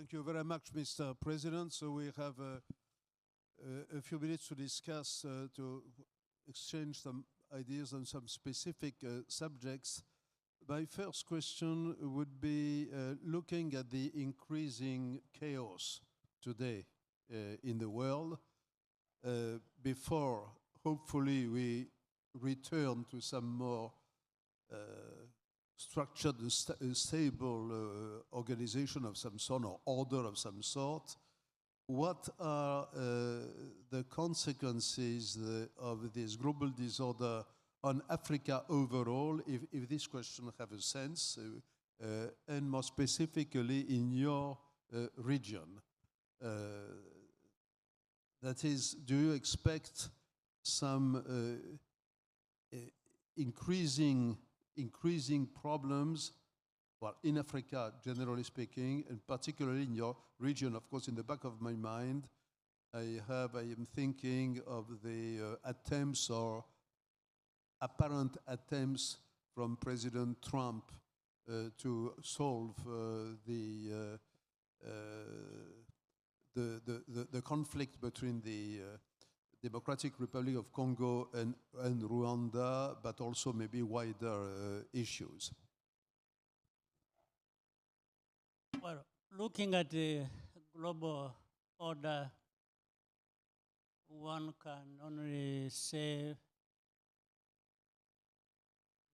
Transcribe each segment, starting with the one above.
Thank you very much, Mr. President. So we have a few minutes to discuss, to exchange some ideas on some specific subjects. My first question would be looking at the increasing chaos today in the world. Before, hopefully, we return to some more structured, stable organization of some sort or order of some sort. What are the consequences of this global disorder on Africa overall, if this question have a sense, and more specifically in your region? That is, do you expect some increasing problems, well, in Africa, generally speaking, and particularly in your region? Of course, in the back of my mind, I am thinking of the attempts or apparent attempts from President Trump to solve the conflict between the Democratic Republic of Congo and Rwanda, but also maybe wider issues. Well, looking at the global order, one can only say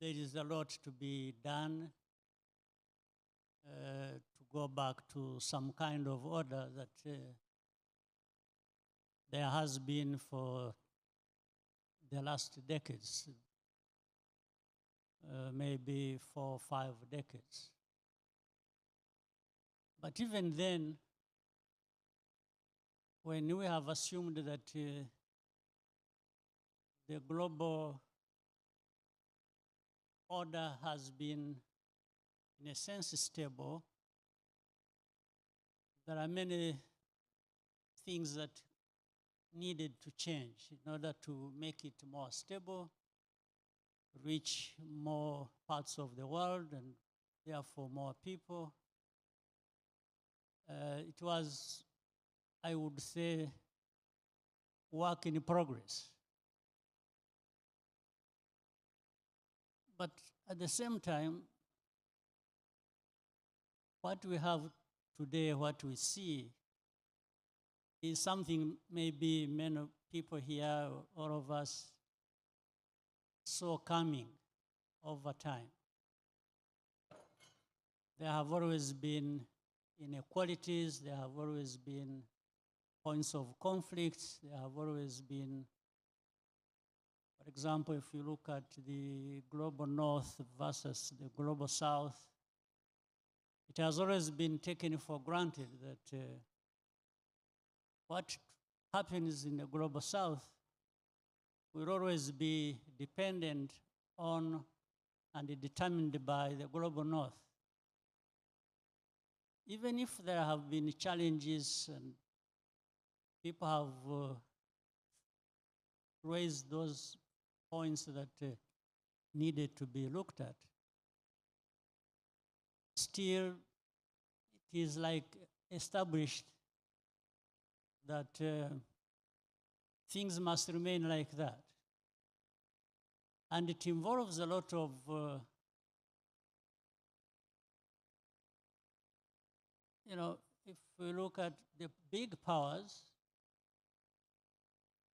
there is a lot to be done to go back to some kind of order that there has been for the last decades, maybe 4 or 5 decades. But even then, when we have assumed that the global order has been, in a sense, stable, there are many things that needed to change in order to make it more stable, reach more parts of the world, and therefore more people. It was, I would say, work in progress. But at the same time, what we have today, what we see, is something maybe many people here, all of us, saw coming over time. There have always been inequalities, there have always been points of conflict, there have always been, for example, if you look at the global north versus the global south, it has always been taken for granted that what happens in the global south will always be dependent on and determined by the global north. Even if there have been challenges and people have raised those points that needed to be looked at, still it is like established that things must remain like that. And it involves a lot of if we look at the big powers,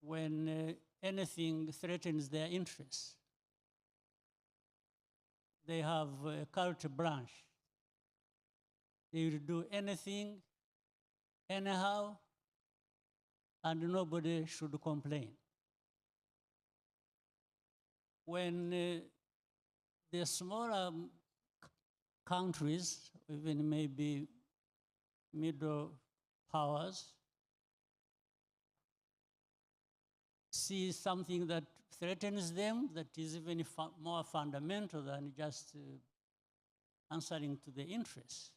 when anything threatens their interests, they have a cult branch. They will do anything, anyhow, and nobody should complain. When the smaller countries, even maybe middle powers, see something that threatens them, that is even more fundamental than just answering to the interests,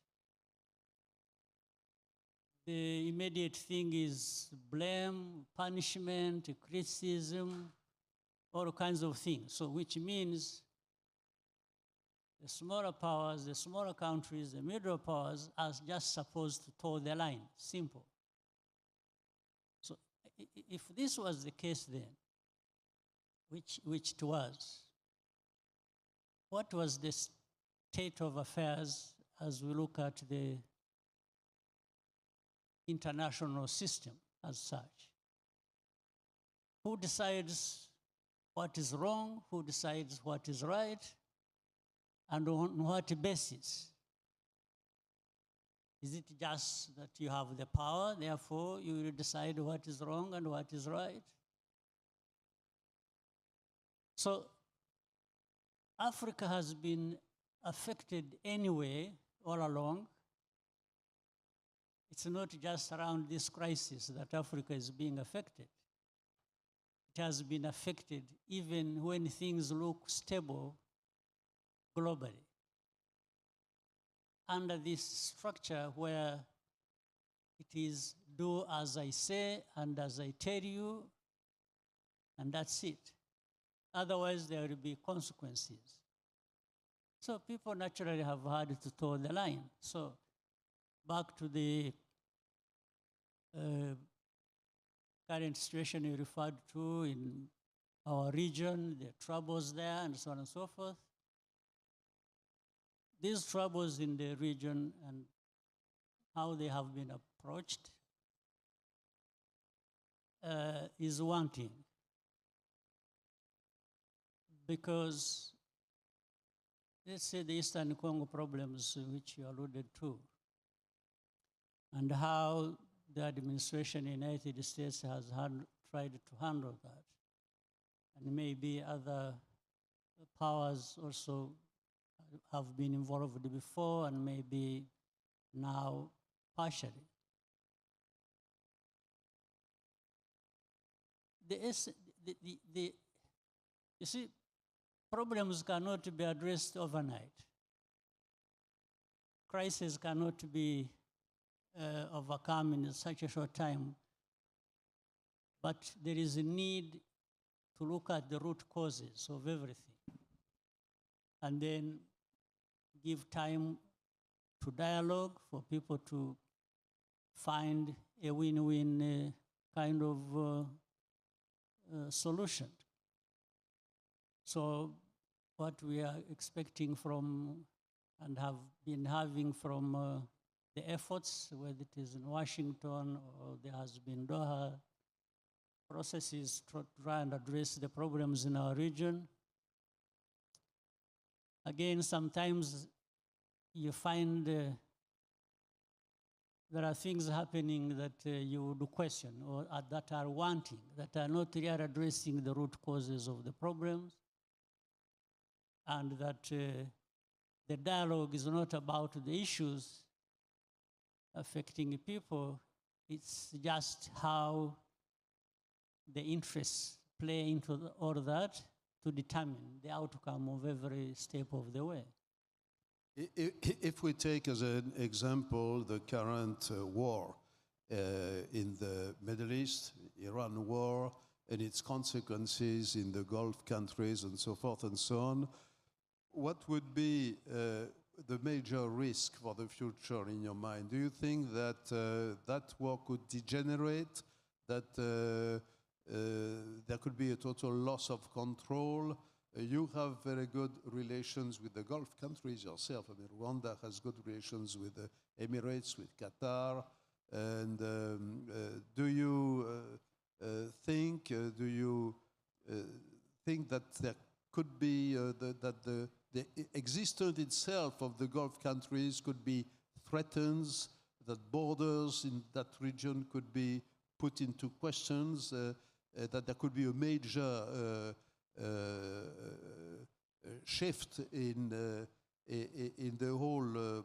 the immediate thing is blame, punishment, criticism, all kinds of things. So which means The smaller powers, the smaller countries, the middle powers are just supposed to toe the line, simple. So if this was the case then, which it was, what was the state of affairs as we look at the international system as such? Who decides what is wrong? Who decides what is right? And on what basis? Is it just that you have the power, therefore you will decide what is wrong and what is right? So Africa has been affected anyway all along. It's not just around this crisis that Africa is being affected. It has been affected even when things look stable globally. Under this structure where it is do as I say and as I tell you, and that's it. Otherwise, there will be consequences. So people naturally have had to toe the line. So back to the current situation you referred to in our region, the troubles there, and so on and so forth. These troubles in the region and how they have been approached is one thing. Because let's say the Eastern Congo problems which you alluded to, and how the administration in the United States has tried to handle that. And maybe other powers also have been involved before and maybe now partially. You see, problems cannot be addressed overnight. Crises cannot be overcome in such a short time. But there is a need to look at the root causes of everything and then give time to dialogue for people to find a win-win kind of solution. So what we are expecting from and have been having from the efforts, whether it is in Washington or there has been Doha processes to try and address the problems in our region. Again, sometimes you find there are things happening that you would question or that are wanting, that are not really addressing the root causes of the problems, and that the dialogue is not about the issues affecting people, it's just how the interests play into all that to determine the outcome of every step of the way. If we take as an example the current war in the Middle East, Iran war, and its consequences in the Gulf countries and so forth and so on, what would be the major risk for the future in your mind? Do you think that that war could degenerate, that there could be a total loss of control? You have very good relations with the Gulf countries yourself. I mean, Rwanda has good relations with the Emirates, with Qatar. And do you think that there could be that the existence itself of the Gulf countries could be threatened, that borders in that region could be put into questions, that there could be a major shift in the whole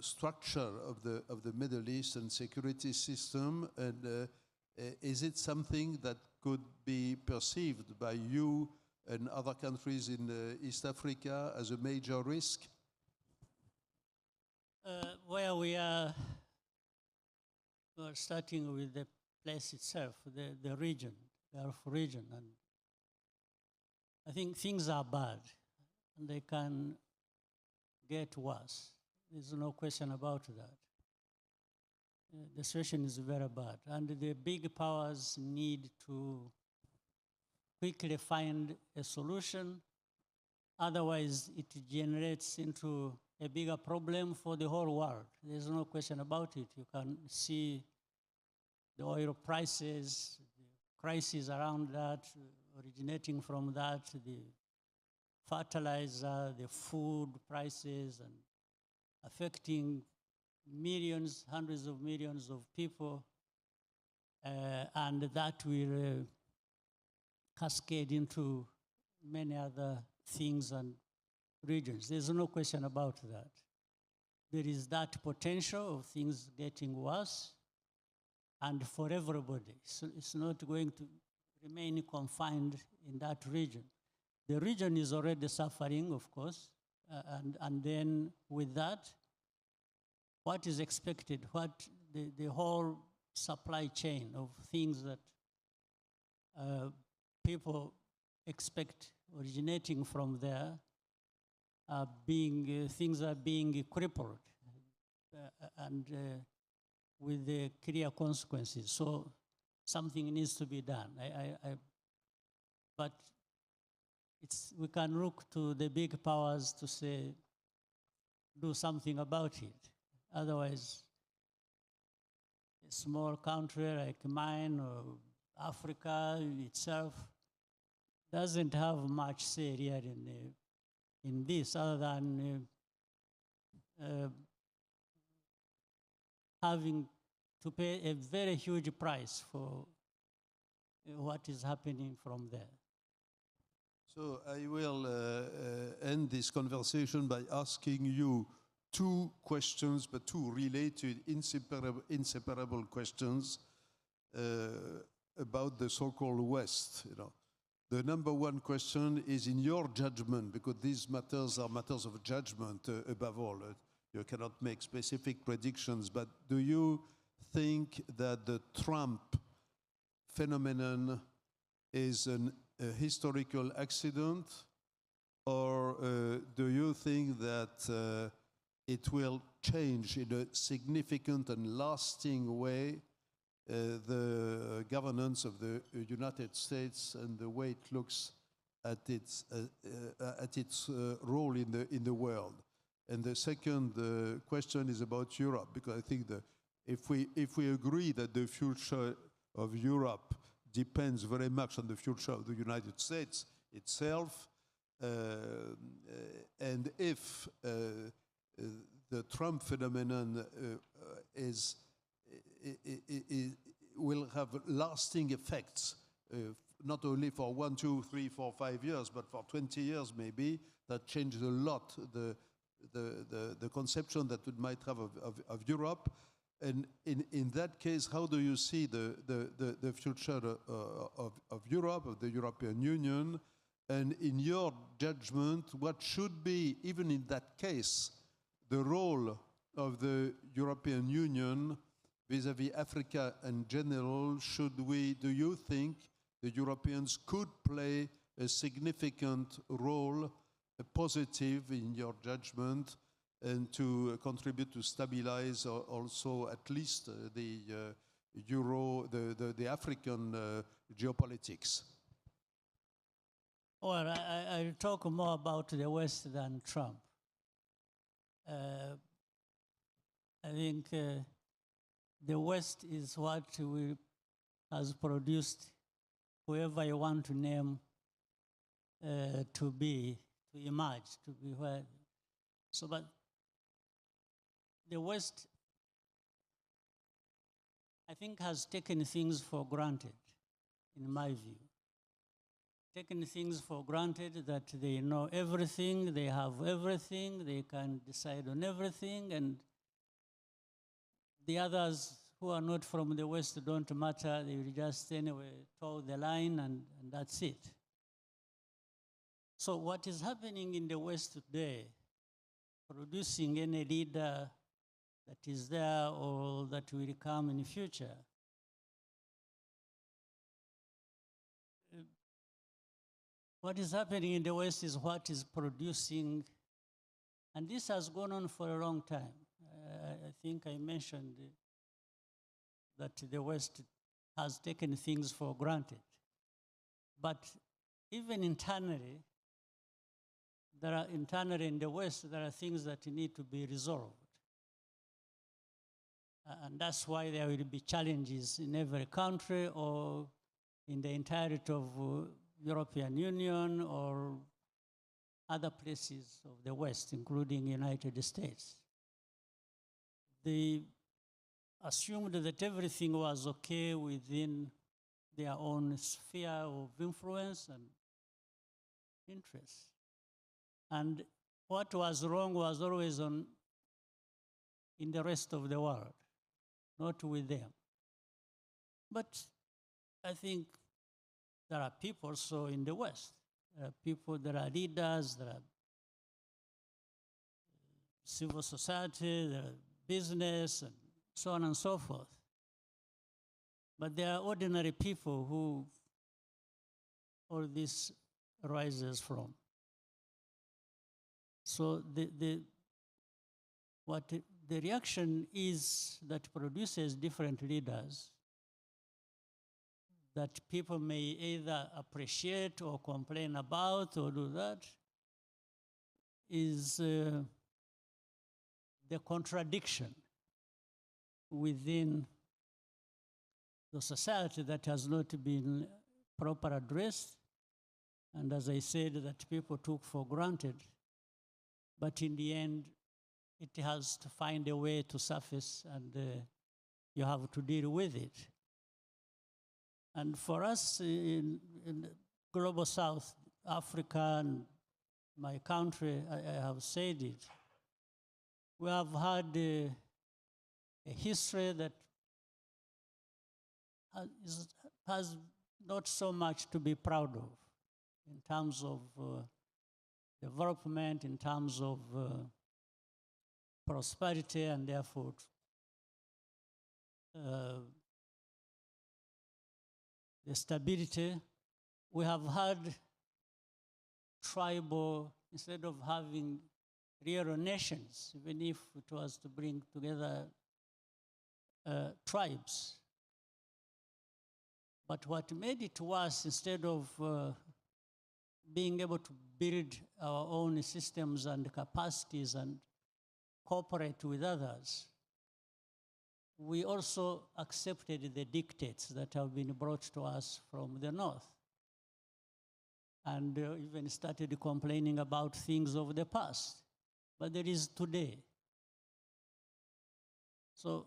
structure of the Middle East and security system? And is it something that could be perceived by you and other countries in East Africa as a major risk? Well, we're starting with the place itself, the region, the Gulf region. And I think things are bad, and they can get worse. There's no question about that. The situation is very bad. And the big powers need to quickly find a solution. Otherwise, it generates into a bigger problem for the whole world. There's no question about it. You can see the oil prices, the crisis around that, originating from that, the fertilizer, the food prices, and affecting millions, hundreds of millions of people, and that will cascade into many other things and regions. There's no question about that. There is that potential of things getting worse, and for everybody. So it's not going to remain confined in that region. The region is already suffering, of course, and then with that, what is expected, what the whole supply chain of things that people expect originating from there are things are being crippled and with the clear consequences. So something needs to be done. But we can look to the big powers to say, do something about it. Otherwise, a small country like mine or Africa itself doesn't have much say here in this, other than having to pay a very huge price for what is happening from there. So I will end this conversation by asking you two questions, but two related, inseparable questions about the so-called West. You know, the number one question is, in your judgment, because these matters are matters of judgment above all. You cannot make specific predictions, but do you think that the Trump phenomenon is a historical accident, or do you think that it will change in a significant and lasting way the governance of the United States and the way it looks at its role in the world? And the second question is about Europe, because I think that if we agree that the future of Europe depends very much on the future of the United States itself, and if the Trump phenomenon will have lasting effects, not only for 1, 2, 3, 4, 5 years, but for 20 years maybe, that changes a lot the conception that we might have of Europe. And in that case, how do you see the future of Europe, of the European Union? And in your judgment, what should be, even in that case, the role of the European Union vis-à-vis Africa in general? Do you think the Europeans could play a significant role, a positive in your judgment, and to contribute to stabilize also at least the African geopolitics? Well, I'll talk more about the West than Trump. I think the West is what has produced whoever you want to name to emerge, to be where. So, but the West, I think, has taken things for granted, in my view. Taken things for granted that they know everything, they have everything, they can decide on everything, and the others who are not from the West don't matter. They will just anyway toe the line, and that's it. So what is happening in the West today, producing any leader that is there or that will come in the future, what is happening in the West is what is producing And this has gone on for a long time. I think I mentioned that the West has taken things for granted. But even internally, internally in the West, there are things that need to be resolved. And that's why there will be challenges in every country or in the entirety of European Union or other places of the West, including United States. They assumed that everything was okay within their own sphere of influence and interest. And what was wrong was always in the rest of the world, not with them. But I think there are people also in the West. There are people, there are leaders, there are civil society, there are business, and so on and so forth. But there are ordinary people who all this arises from. So the reaction is that produces different leaders that people may either appreciate or complain about or do that is the contradiction within the society that has not been properly addressed, and as I said, that people took for granted, but in the end, it has to find a way to surface, and you have to deal with it. And for us in the global South, Africa, and my country, I have said it, we have had a history that has not so much to be proud of in terms of development, in terms of prosperity, and therefore the stability. We have had tribal, instead of having real nations, even if it was to bring together tribes. But what made it worse, instead of being able to build our own systems and capacities and cooperate with others, we also accepted the dictates that have been brought to us from the North, and even started complaining about things of the past. But there is today. So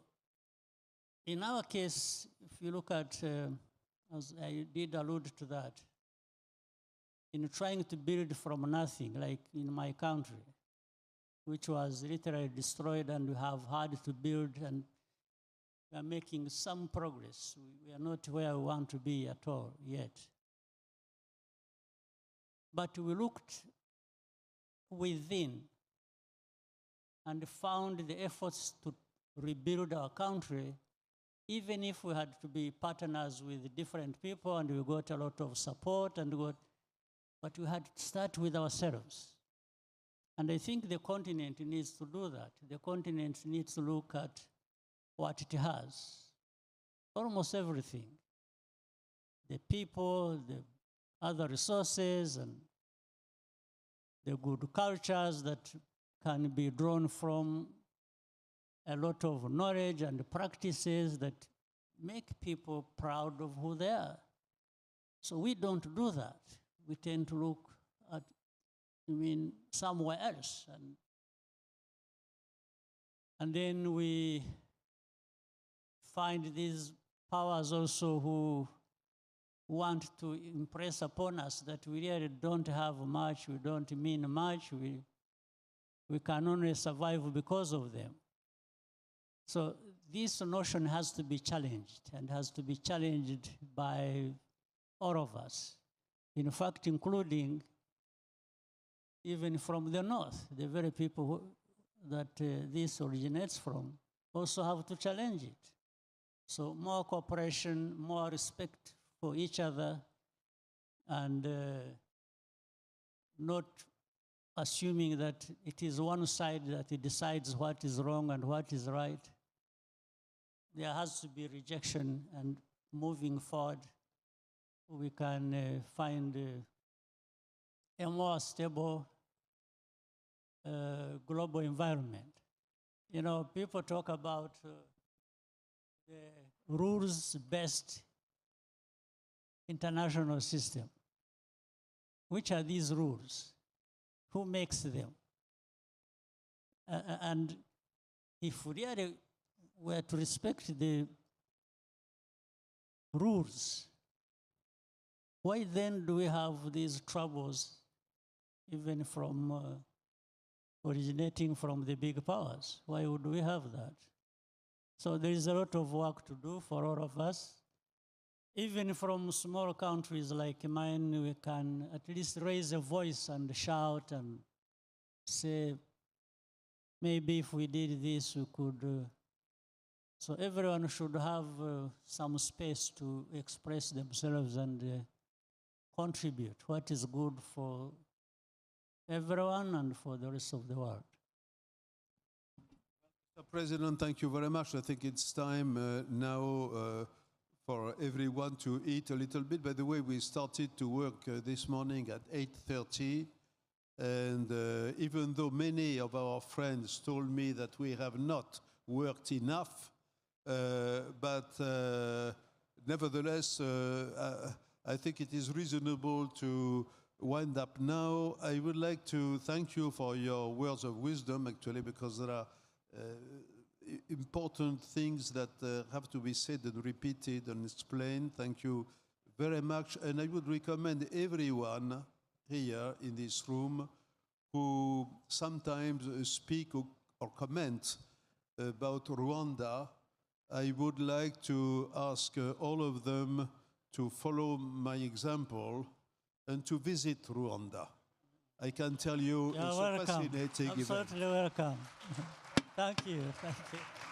in our case, if you look at, as I did allude to that, in trying to build from nothing, like in my country, which was literally destroyed, and we have had to build, and we are making some progress. We are not where we want to be at all yet. But we looked within and found the efforts to rebuild our country, even if we had to be partners with different people and we got a lot of support but we had to start with ourselves. And I think the continent needs to do that. The continent needs to look at what it has. Almost everything. The people, the other resources, and the good cultures that can be drawn from a lot of knowledge and practices that make people proud of who they are. So we don't do that. We tend to look at, somewhere else. And then we find these powers also who want to impress upon us that we really don't have much, we don't mean much, we can only survive because of them. So this notion has to be challenged, and has to be challenged by all of us. In fact, including even from the North, the very people that this originates from also have to challenge it. So more cooperation, more respect for each other, and not assuming that it is one side that it decides what is wrong and what is right. There has to be rejection, and moving forward, we can find a more stable global environment. You know, people talk about the rules-based international system. Which are these rules? Who makes them? And if we really were to respect the rules, why then do we have these troubles, even from originating from the big powers? Why would we have that? So there is a lot of work to do for all of us. Even from small countries like mine, we can at least raise a voice and shout and say, maybe if we did this, we could. So everyone should have some space to express themselves and contribute what is good for everyone and for the rest of the world. Mr. President, thank you very much. I think it's time now for everyone to eat a little bit. By the way, we started to work this morning at 8:30, and even though many of our friends told me that we have not worked enough, but nevertheless, I think it is reasonable to wind up now. I would like to thank you for your words of wisdom, actually, because there are important things that have to be said and repeated and explained. Thank you very much. And I would recommend everyone here in this room who sometimes speak or comment about Rwanda, I would like to ask all of them to follow my example and to visit Rwanda. I can tell you, You're it's welcome. a fascinating event. Absolutely welcome. Thank you. Thank you.